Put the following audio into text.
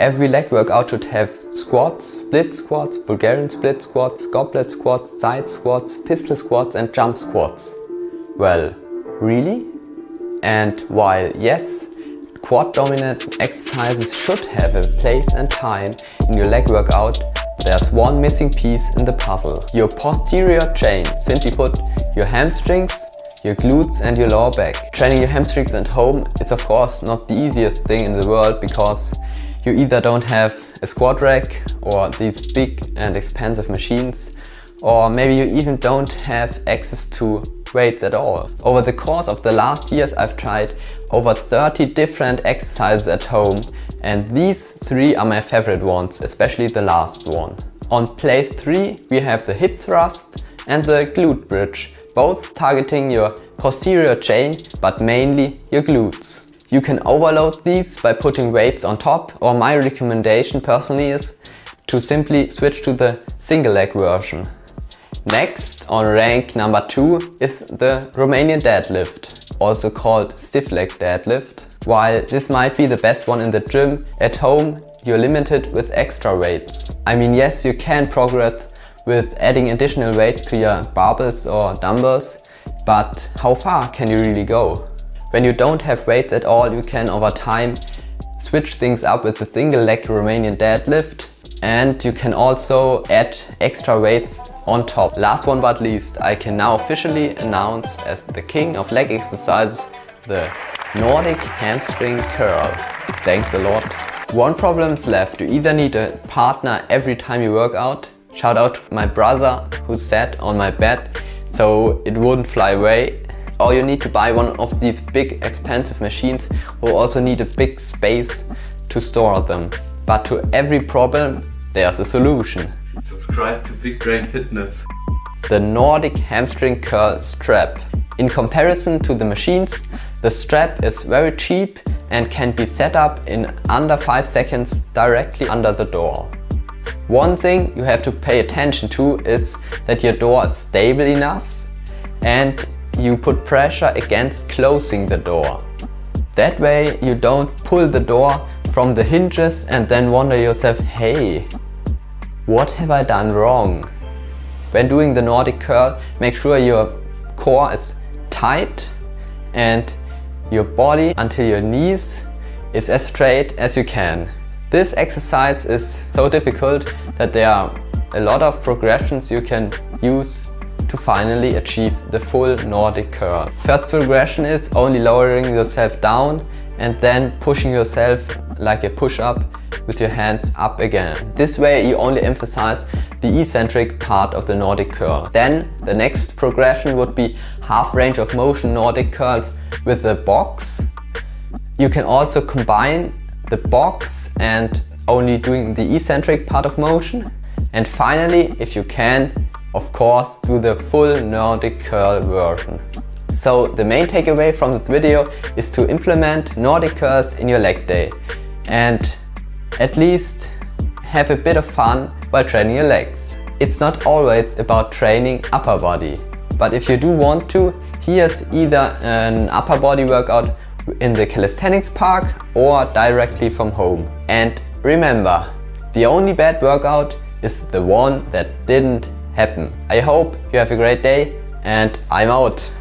Every leg workout should have squats, split squats, Bulgarian split squats, goblet squats, side squats, pistol squats and jump squats. Well, really? And while yes, quad dominant exercises should have a place and time in your leg workout, there's one missing piece in the puzzle. Your posterior chain, simply put, your hamstrings, your glutes and your lower back. Training your hamstrings at home is of course not the easiest thing in the world, because you either don't have a squat rack or these big and expensive machines, or maybe you even don't have access to weights at all. Over the course of the last years I've tried over 30 different exercises at home, and these 3 are my favorite ones, especially the last one. On place 3 we have the hip thrust and the glute bridge, both targeting your posterior chain but mainly your glutes. You can overload these by putting weights on top, or my recommendation personally is to simply switch to the single leg version. Next, on rank number 2 is the Romanian deadlift, also called stiff leg deadlift. While this might be the best one in the gym, at home you're limited with extra weights. I mean, yes, you can progress with adding additional weights to your barbells or dumbbells, but how far can you really go? When you don't have weights at all, you can over time switch things up with the single leg Romanian deadlift, and you can also add extra weights on top. Last one but least, I can now officially announce as the king of leg exercises the Nordic hamstring curl. Thanks a lot. One problem is left. You either need a partner every time you work out. Shout out to my brother who sat on my bed so it wouldn't fly away. Or you need to buy one of these big expensive machines who also need a big space to store them. But to every problem there's a solution. Subscribe to Big Brain Fitness. The Nordic hamstring curl strap. In comparison to the machines, the strap is very cheap and can be set up in under 5 seconds directly under the door. One thing you have to pay attention to is that your door is stable enough and you put pressure against closing the door. That way you don't pull the door from the hinges and then wonder yourself, hey, what have I done wrong? When doing the Nordic curl, make sure your core is tight and your body until your knees is as straight as you can. This exercise is so difficult that there are a lot of progressions you can use to finally achieve the full Nordic curl. First progression is only lowering yourself down and then pushing yourself like a push-up with your hands up again. This way you only emphasize the eccentric part of the Nordic curl. Then the next progression would be half range of motion Nordic curls with a box. You can also combine the box and only doing the eccentric part of motion. And finally, if you can, of course, do the full Nordic curl version. So the main takeaway from this video is to implement Nordic curls in your leg day and at least have a bit of fun while training your legs. It's not always about training upper body, but if you do want to, here's either an upper body workout in the calisthenics park or directly from home. And remember, the only bad workout is the one that didn't happen. I hope you have a great day and I'm out.